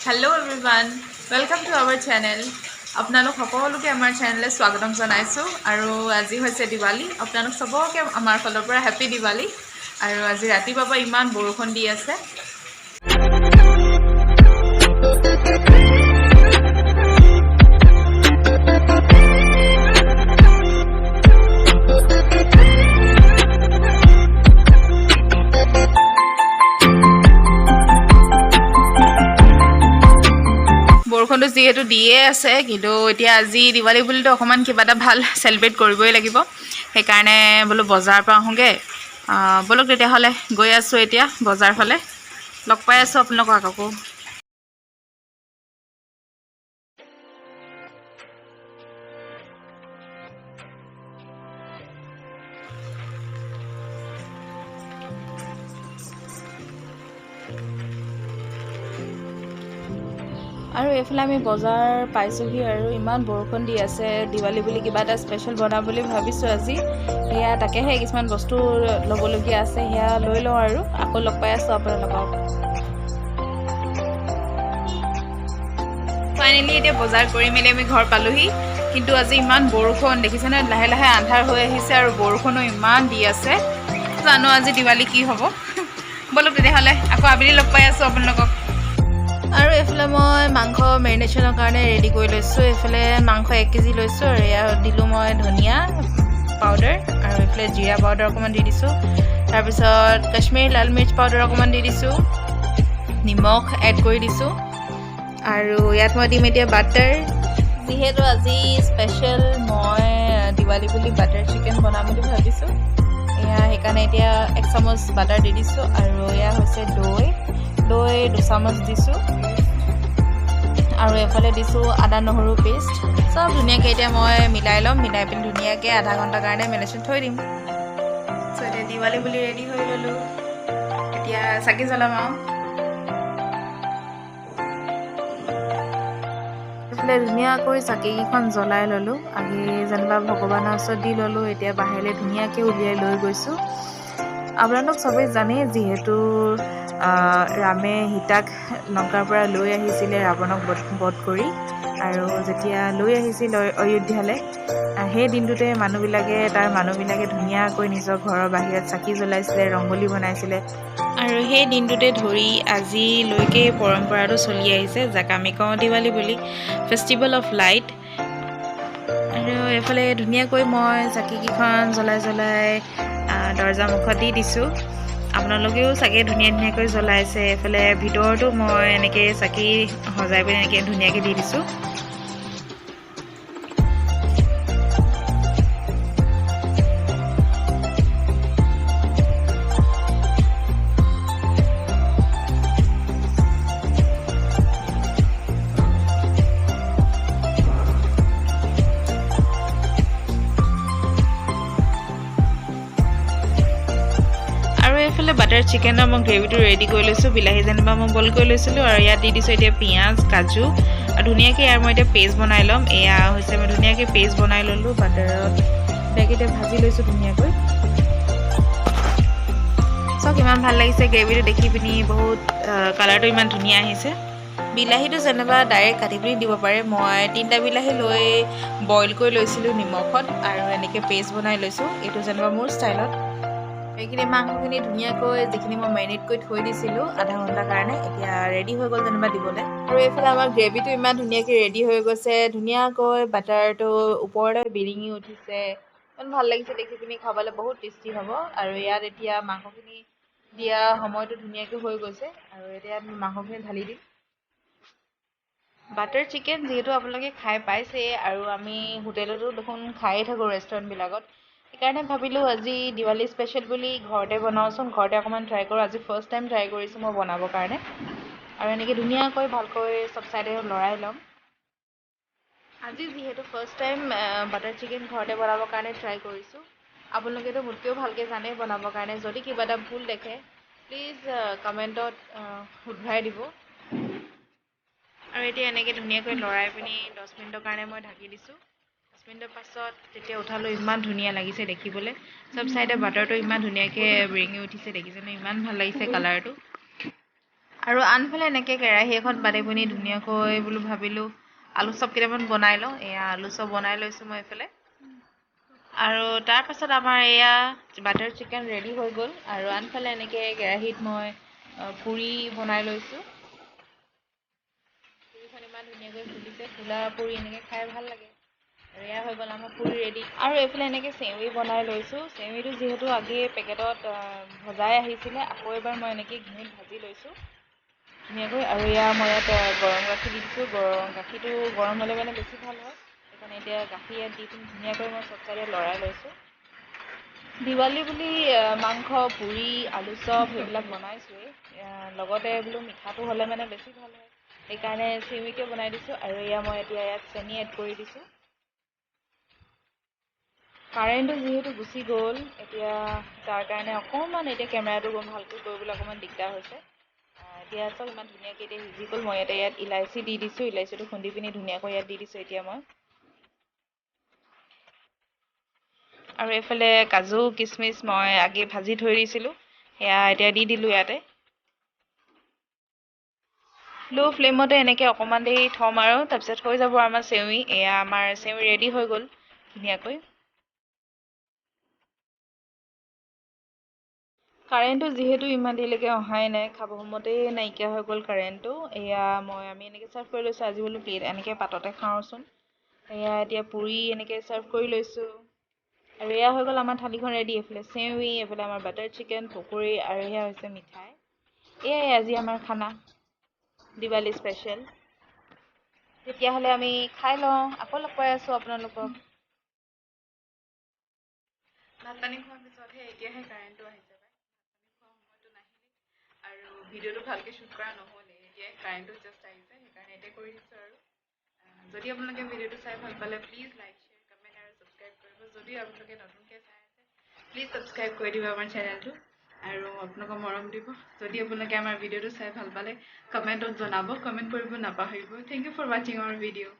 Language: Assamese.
Hello everyone, welcome to our channel. আপোনালোক সকলোকে আমাৰ চেনেললৈ স্বাগতম জনাইছো আৰু আজি হৈছে দিৱালী। আপোনালোক সবকে আমাৰ ফালৰ পৰা হ্যাপি দিৱালী। আৰু আজি ৰাতিপুৱাৰ পৰা ইমান বৰষুণ দি আছে। বৰষুণটো যেহেতু দিয়ে আছে কিন্তু এতিয়া আজি দিৱালী বুলিতো অকমান কিবা এটা ভাল সেলিব্ৰেট কৰিবই লাগিব সেইকাৰণে বলো বজাৰ পৰা আহোগে বলক তেতিয়া হলে গৈ আছো এতিয়া বজাৰ ফালে লগ পাই আছো আপোনালোকক আকৌ আৰু এফালে আমি বজাৰ পাইছোহি আৰু ইমান বৰষুণ দি আছে দিৱালী বুলি কিবা এটা স্পেশাল বনাম বুলি ভাবিছো আজি হেয়া তাকেহে কিছুমান বস্তু লবলগীয়া আছে হেয়া লৈ লওঁ আৰু আকৌ লগ পাই আছো আপোনালোকক ফাইনালি এতিয়া বজাৰ কৰি মেলি আমি ঘৰ পালোহি কিন্তু আজি ইমান বৰষুণ দেখিছেনে লাহে লাহে আন্ধাৰ হৈ আহিছে আৰু বৰষুণো ইমান দি আছে জানো আজি দিৱালী কি হ'ব বলক তেতিয়াহ'লে আকৌ আবেলি লগ পাই আছো আপোনালোকক আৰু এফালে মই মাংস মেৰিনেশ্যনৰ কাৰণে ৰেডি কৰি লৈছোঁ এফালে মাংস 1 কেজি লৈছোঁ আৰু এয়া দিলোঁ মই ধনিয়া পাউডাৰ আৰু এফালে জিৰা পাউডাৰ অকণমান দি দিছোঁ তাৰপিছত কাশ্মীৰী লাল মিৰ্চ পাউডাৰ অকণমান দি দিছোঁ নিমখ এড কৰি দিছোঁ আৰু ইয়াত মই দিম এতিয়া বাটাৰ যিহেতু আজি স্পেচিয়েল মই দিৱালী বুলি বাটাৰ চিকেন বনাম বুলি ভাবিছোঁ এয়া সেইকাৰণে এতিয়া 1 চামুচ বাটাৰ দি দিছোঁ আৰু এয়া হৈছে দৈ 2 চামুচ দিছোঁ আৰু এফালে দিছোঁ আদা নহৰু পেষ্ট সব ধুনীয়াকৈ এতিয়া মই মিলাই ল'ম মিলাই পিনি ধুনীয়াকৈ আধা ঘণ্টাৰ কাৰণে মেৰিনেশ্যন থৈ দিম চ' এতিয়া দিৱালী বুলি ৰেডি হৈ ল'লোঁ এতিয়া চাকি জ্বলাম আৰু এইফালে ধুনীয়াকৈ চাকিকেইখন জ্বলাই ল'লোঁ আগে যেনিবা ভগৱানৰ ওচৰত দি ল'লোঁ এতিয়া বাহিৰলৈ ধুনীয়াকৈ উলিয়াই লৈ গৈছোঁ আপোনালোক সবেই জানে যিহেতু ৰামে সীতাক লংকাৰ পৰা লৈ আহিছিলে ৰাৱণক বধ কৰি আৰু যেতিয়া লৈ আহিছিল অযোধ্যালৈ সেই দিনটোতে তাৰ মানুহবিলাকে ধুনীয়াকৈ নিজৰ ঘৰৰ বাহিৰত চাকি জ্বলাইছিলে ৰংগলী বনাইছিলে আৰু সেই দিনটোতে ধৰি আজিলৈকে পৰম্পৰাটো চলি আহিছে যাক আমি কওঁ দিৱালী বুলি ফেষ্টিভেল অফ লাইট আৰু এফালে ধুনীয়াকৈ মই চাকিকেইখন জ্বলাই দৰ্জা মুখত দি দিছোঁ আপোনালোকেও চাগে ধুনীয়াকৈ জ্বলাইছে এফালে ভিতৰতো মই এনেকৈ চাকি সজাই পিনে এনেকৈ ধুনীয়াকৈ দি দিছোঁ এইফালে বাটাৰ চিকেনৰ মই গ্ৰেভিটো ৰেডি কৰি লৈছোঁ বিলাহী যেনিবা মই বইল কৰি লৈছিলোঁ আৰু ইয়াত দি দিছোঁ এতিয়া পিঁয়াজ কাজু আৰু ধুনীয়াকৈ ইয়াৰ মই এতিয়া পেষ্ট বনাই ল'ম এয়া হৈছে মই ধুনীয়াকৈ পেষ্ট বনাই ল'লোঁ বাটাৰত ধুনীয়াকৈ এতিয়া ভাজি লৈছোঁ ধুনীয়াকৈ চব ইমান ভাল লাগিছে গ্ৰেভিটো দেখি পিনি বহুত কালাৰটো ইমান ধুনীয়া আহিছে বিলাহীটো যেনিবা ডাইৰেক্ট কাটি পিনি দিব পাৰে মই 3টা বিলাহী লৈ বইল কৰি লৈছিলোঁ নিমখত আৰু এনেকৈ পেষ্ট বনাই লৈছোঁ এইটো যেনিবা মোৰ ষ্টাইলত এইখিনি মাংসখিনি ধুনীয়াকৈ যিখিনি মই মেৰিনেট কৰি থৈ দিছিলোঁ আধা ঘণ্টাৰ কাৰণে এতিয়া ৰেডি হৈ গ'ল যেনিবা দিবলৈ আৰু এইফালে আমাৰ গ্ৰেভিটো ইমান ধুনীয়াকৈ ৰেডি হৈ গৈছে ধুনীয়াকৈ বাটাৰটো ওপৰলৈ বিৰিঙি উঠিছে ইমান ভাল লাগিছে দেখি পিনি খাবলৈ বহুত টেষ্টি হ'ব আৰু ইয়াত এতিয়া মাংসখিনি দিয়া সময়টো ধুনীয়াকৈ হৈ গৈছে আৰু এতিয়া আমি মাংসখিনি ঢালি দিম বাটাৰ চিকেন যিহেতু আপোনালোকে খাই পাইছে আৰু আমি হোটেলতো দেখোন খায়ে থাকোঁ ৰেষ্টুৰেণ্টবিলাকত সেইকাৰণে ভাবিলোঁ আজি দিৱালী স্পেচিয়েল বুলি ঘৰতে বনাওঁচোন ঘৰতে অকণমান ট্ৰাই কৰোঁ আজি ফাৰ্ষ্ট টাইম ট্ৰাই কৰিছোঁ মই বনাবৰ কাৰণে আৰু এনেকৈ ধুনীয়াকৈ ভালকৈ চব চাইডে লৰাই ল'ম আজি যিহেতু ফাৰ্ষ্ট টাইম বাটাৰ চিকেন ঘৰতে বনাবৰ কাৰণে ট্ৰাই কৰিছোঁ আপোনালোকেতো মোতকৈও ভালকৈ জানে বনাবৰ কাৰণে যদি কিবা এটা ভুল দেখে প্লিজ কমেণ্টত শুধৰাই দিব আৰু এতিয়া এনেকৈ ধুনীয়াকৈ লৰাই পিনি 10 মিনিটৰ কাৰণে মই ঢাকি দিছোঁ 10 মিনিটৰ পাছত যেতিয়া উঠালোঁ ইমান ধুনীয়া লাগিছে দেখিবলৈ চব চাইডে বাটাৰটো ইমান ধুনীয়াকৈ বিৰিঙি উঠিছে দেখিছেনে ইমান ভাল লাগিছে কালাৰটো আৰু আনফালে এনেকৈ কেৰাহী এখন পাতি পিনি ধুনীয়াকৈ বোলো ভাবিলোঁ আলু চপ কেইটামান বনাই লওঁ। এয়া আলু চপ বনাই লৈছোঁ মই এইফালে। আৰু তাৰপাছত আমাৰ এয়া বাটাৰ চিকেন ৰেডি হৈ গ'ল। আৰু আনফালে এনেকৈ কেৰাহীত মই পুৰি বনাই লৈছোঁ। পুৰিখন ইমান ধুনীয়াকৈ ফুলিছে, ফুলা পুৰি এনেকৈ খাই ভাল লাগে। আৰু এয়া হৈ গ'ল আমাৰ পুৰি ৰেডি। আৰু এইফালে এনেকৈ চেউই বনাই লৈছোঁ। চেউইটো যিহেতু আগেয়ে পেকেটত ভজাই আহিছিলে, আকৌ এবাৰ মই এনেকৈ ঘিউত ভাজি লৈছোঁ ধুনীয়াকৈ। আৰু এয়া মই ইয়াত গৰম গাখীৰ দি দিছোঁ। গাখীৰটো গৰম হ'লে মানে বেছি ভাল হয়, সেইকাৰণে এতিয়া গাখীৰ ইয়াত দি পিনি ধুনীয়াকৈ মই চব চাইডে লৰাই লৈছোঁ। দিৱালী বুলি মাংস, পুৰি, আলু চপ সেইবিলাক বনাইছোঁৱেই। লগতে বোলো মিঠাটো হ'লে মানে বেছি ভাল হয়, সেইকাৰণে চেউইকে বনাই দিছোঁ। আৰু এয়া মই এতিয়া ইয়াত চেনি এড কৰি দিছোঁ। কাৰেণ্টটো যিহেতু গুচি গ'ল, এতিয়া তাৰ কাৰণে অকণমান এতিয়া কেমেৰাটো ভালকৈ কৰিবলৈ অকণমান দিগদাৰ হৈছে। এতিয়া চব ইমান ধুনীয়াকৈ এতিয়া সিজি গ'ল। মই ইয়াত ইলাচি দি দিছোঁ। ইলাচিটো খুন্দি পিনি ধুনীয়াকৈ ইয়াত দি দিছোঁ এতিয়া মই। আৰু এইফালে কাজু কিচমিচ মই আগে ভাজি থৈ দিছিলোঁ, সেয়া এতিয়া দি দিলোঁ ইয়াতে। ল' ফ্লেমতে এনেকৈ অকণমান দেৰি থ'ম আৰু তাৰপিছত হৈ যাব আমাৰ চেউই। এয়া আমাৰ চেউই ৰেডি হৈ গ'ল ধুনীয়াকৈ। কাৰেণ্টটো যিহেতু ইমান দেৰিলৈকে অহাই নাই, খাব সময়তেই নাইকিয়া হৈ গ'ল কাৰেণ্টটো। এয়া আমি এনেকৈ চাৰ্ভ কৰি লৈছোঁ। আজি বোলো প্লেট এনেকৈ পাততে খাওঁচোন। এয়া এতিয়া পুৰি এনেকৈ চাৰ্ভ কৰি লৈছোঁ। আৰু এয়া হৈ গ'ল আমাৰ থালিখন ৰেডি। এইফালে চেউই, এইফালে আমাৰ বাটাৰ চিকেন, পকৰি, আৰু এয়া হৈছে মিঠাই। এয়াই আজি আমাৰ খানা, দিৱালী স্পেচিয়েল। তেতিয়াহ'লে আমি খাই লওঁ, আকৌ লগ পাই আছোঁ আপোনালোকক। ভাত পানী খোৱাৰ পিছতহে এতিয়াহে কাৰেণ্টটো আহিছে। আৰু ভিডিঅ'টো ভালকৈ শ্বুট কৰা নহ'লে, এতিয়া কাৰেণ্টটো জাষ্ট আহিছে, সেইকাৰণে এতিয়া কৰি দিছোঁ। আৰু যদি আপোনালোকে ভিডিঅ'টো চাই ভাল পালে প্লিজ লাইক, শ্বেয়াৰ, কমেণ্ট আৰু ছাবস্ক্ৰাইব কৰিব। যদি আপোনালোকে নতুনকৈ চাই আছে প্লিজ ছাবস্ক্ৰাইব কৰি দিব আমাৰ চেনেলটো, আৰু আপোনালোকৰ মৰম দিব। যদি আপোনালোকে আমাৰ ভিডিঅ'টো চাই ভাল পালে কমেণ্টত জনাব, কমেণ্ট কৰিব নাপাহৰিব। থেংক ইউ ফৰ ৱাচিং আৱাৰ ভিডিঅ'।